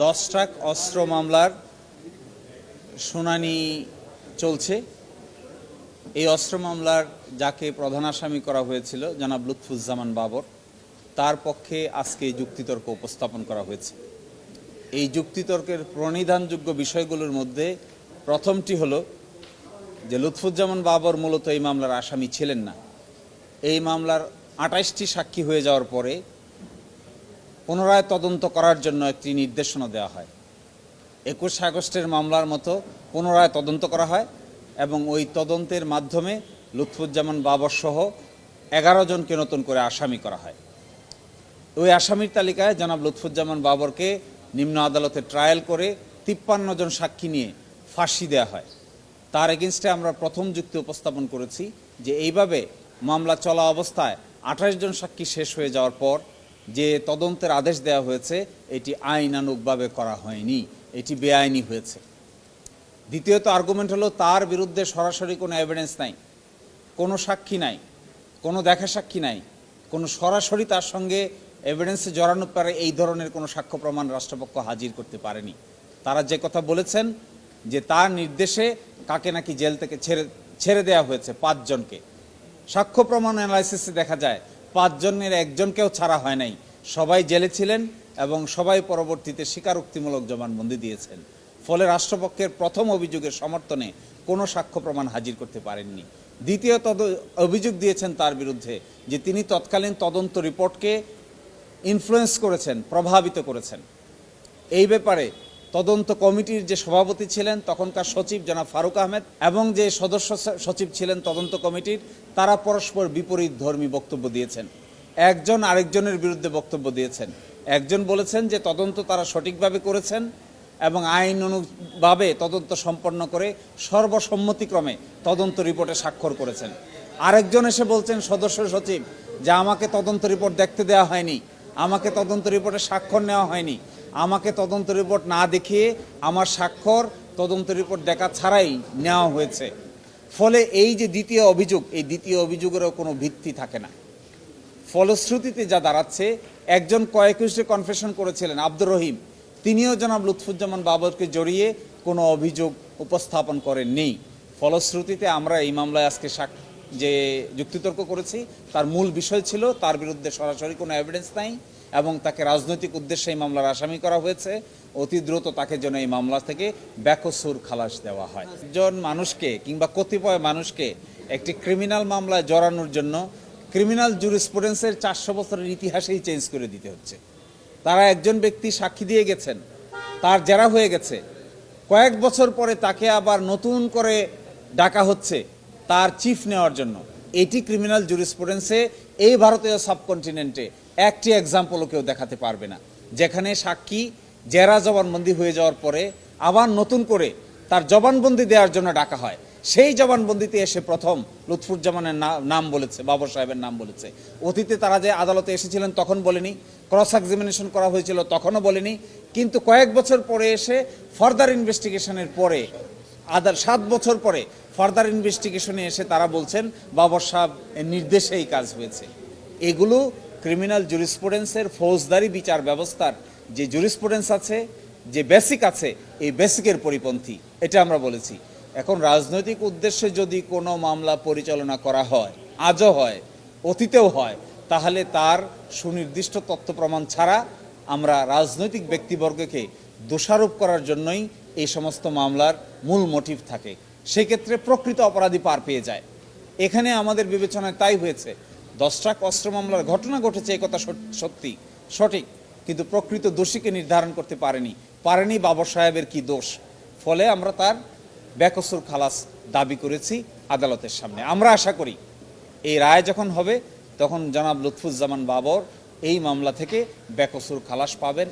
10 truck অস্ত্র মামলার শুনানি চলছে। এই অস্ত্র মামলার যাকে প্রধান আসামি করা হয়েছিল জনাব লুৎফুজ্জামান বাবর, তার পক্ষে আজকে যুক্তিতর্ক উপস্থাপন করা হয়েছে। এই যুক্তিতর্কের প্রণিধানযোগ্য বিষয়গুলোর মধ্যে প্রথমটি হলো যে লুৎফুজ্জামান বাবর মূলত এই মামলার আসামি ছিলেন না। এই মামলার 28টি সাক্ষী হয়ে যাওয়ার পরে পুনরায় তদন্ত করার জন্য একটি নির্দেশনা দেওয়া হয়। 21 আগস্টের মামলার মতো পুনরায় তদন্ত করা হয় এবং ওই তদন্তের মাধ্যমে লুৎফুজ্জামান বাবর সহ 11 জনকে নতুন করে আসামি করা হয়। ওই আসামির তালিকায় জনাব লুৎফুজ্জামান বাবরকে নিম্ন আদালতে ট্রায়াল করে 53 জন সাক্ষী নিয়ে ফাঁসি দেওয়া হয়। তার এগেনস্টে আমরা প্রথম যুক্তি উপস্থাপন করেছি যে এইভাবে মামলা চলা অবস্থায় 28 জন সাক্ষী শেষ হয়ে যাওয়ার পর যে তদন্তের আদেশ দেওয়া হয়েছে এটি আইনানুগভাবে করা হয়নি, এটি বেআইনি হয়েছে। দ্বিতীয়ত আর্গুমেন্ট হলো তার বিরুদ্ধে সরাসরি কোনো এভিডেন্স নাই, কোনো সাক্ষী নাই, কোনো দেখা সাক্ষী নাই, কোনো সরাসরি তার সঙ্গে এভিডেন্সে জড়ানো পারে এই ধরনের কোনো সাক্ষ্য প্রমাণ রাষ্ট্রপক্ষ হাজির করতে পারেনি। তারা যে কথা বলেছেন যে তার নির্দেশে কাকে নাকি জেল থেকে ছেড়ে দেওয়া হয়েছে 5 জনকে। সাক্ষ্য প্রমাণ অ্যানালাইসিসে দেখা যায় 5 জনের একজনকেও ছাড়া হয় নাই, সবাই জেলে ছিলেন এবং সবাই পরবর্তীতে স্বীকারোক্তিমূলক জবানবন্দি দিয়েছেন। ফলে রাষ্ট্রপক্ষের প্রথম অভিযোগের সমর্থনে কোনো সাক্ষ্য প্রমাণ হাজির করতে পারেননি। দ্বিতীয় অভিযোগ দিয়েছেন তার বিরুদ্ধে যে তিনি তৎকালীন তদন্ত রিপোর্টকে ইনফ্লুয়েন্স করেছেন, প্রভাবিত করেছেন। এই ব্যাপারে তদন্ত কমিটির যে সভাপতি ছিলেন তখনকার সচিব জনাব ফারুক আহমেদ এবং যে সদস্য সচিব ছিলেন তদন্ত কমিটির, তারা পরস্পর বিপরীত ধর্মী বক্তব্য দিয়েছেন। একজন আরেকজনের বিরুদ্ধে বক্তব্য দিয়েছেন। একজন বলেছেন যে তদন্ত তারা সঠিকভাবে করেছেন এবং আইন অনুভাবে তদন্ত সম্পন্ন করে সর্বসম্মতিক্রমে তদন্ত রিপোর্টে স্বাক্ষর করেছেন। আরেকজন এসে বলছেন সদস্য সচিব যে আমাকে তদন্ত রিপোর্ট দেখতে দেওয়া হয়নি, আমাকে তদন্ত রিপোর্টে স্বাক্ষর নেওয়া হয়নি, আমাকে তদন্ত রিপোর্ট না দেখিয়ে আমার স্বাক্ষর তদন্ত রিপোর্ট দেখা ছাড়াই নেওয়া হয়েছে। ফলে এই যে দ্বিতীয় অভিযোগ, এই দ্বিতীয় অভিযোগেরও কোনো ভিত্তি থাকে না। ফলশ্রুতিতে যা দাঁড়াচ্ছে, একজন কয়েকুশে কনফেশন করেছিলেন আব্দুর রহিম, তিনিও জনাব লুৎফুজ্জামান বাবরকে জড়িয়ে কোনো অভিযোগ উপস্থাপন করেননি। ফলশ্রুতিতে আমরা এই মামলায় আজকে যে যুক্তিতর্ক করেছি তার মূল বিষয় ছিল তার বিরুদ্ধে সরাসরি কোনো এভিডেন্স নাই এবং তাকে রাজনৈতিক উদ্দেশ্যে এই মামলার আসামি করা হয়েছে। অতি দ্রুত তাকে যেন এই মামলা থেকে বেকসুর খালাস দেওয়া হয়। একজন মানুষকে কিংবা কতিপয় মানুষকে একটি ক্রিমিনাল মামলায় জড়ানোর জন্য ক্রিমিনাল জুরিসপ্রুডেন্সের 400 বছরের ইতিহাসেই চেঞ্জ করে দিতে হচ্ছে। তারা একজন ব্যক্তি সাক্ষী দিয়ে গেছেন, তার জেরা হয়ে গেছে, কয়েক বছর পরে তাকে আবার নতুন করে ডাকা হচ্ছে তার চিফ নেওয়ার জন্য। এটি ক্রিমিনাল জুরিসপ্রুডেন্সে এই ভারতীয় সাবকন্টিনেন্টে একটি এক্সাম্পলও কেউ দেখাতে পারবে না, যেখানে সাক্ষী জেরা জবানবন্দি হয়ে যাওয়ার পরে আবার নতুন করে তার জবানবন্দি দেওয়ার জন্য ডাকা হয়। সেই জবানবন্দিতে এসে প্রথম লুৎফুজ্জামানের নাম বলেছে, বাবর সাহেবের নাম বলেছে। অতীতে তারা যে আদালতে এসেছিলেন তখন বলেনি, ক্রস এক্সামিনেশন করা হয়েছিল তখনও বলেনি, কিন্তু কয়েক বছর পরে এসে ফার্দার ইনভেস্টিগেশনের পরে 7 বছর পরে ফার্দার ইনভেস্টিগেশনে এসে তারা বলছেন বাবর সাহেব নির্দেশে এই কাজ হয়েছে। এগুলো ক্রিমিনাল জুরিসপ্রুডেন্সের ফৌজদারি বিচার ব্যবস্থার যে জুরিসপ্রুডেন্স আছে, যে বেসিক আছে, এই বেসিকের পরিপন্থী, এটা আমরা বলেছি। এখন রাজনৈতিক উদ্দেশ্যে যদি কোনো মামলা পরিচালনা করা হয়, আজও হয়, অতীতেও হয়, তাহলে তার সুনির্দিষ্ট তথ্য প্রমাণ ছাড়া আমরা রাজনৈতিক ব্যক্তিবর্গকে দোষারোপ করার জন্যই এই সমস্ত মামলার মূল মোটিভ থাকে। সেক্ষেত্রে প্রকৃত অপরাধী পার পেয়ে যায়। এখানে আমাদের বিবেচনায় তাই হয়েছে। 10 ট্রাক অস্ত্র মামলার ঘটনা ঘটেছে, এই কথা সত্যি সঠিক, কিন্তু প্রকৃত দোষীকে নির্ধারণ করতে পারেনি বাবর সাহেবের কি দোষ। ফলে আমরা তার বেকসুর খালাস দাবি করেছি আদালতের সামনে। আমরা আশা করি এই রায় যখন হবে তখন জনাব লুৎফুজ্জামান বাবর এই মামলা থেকে বেকসুর খালাস পাবেন।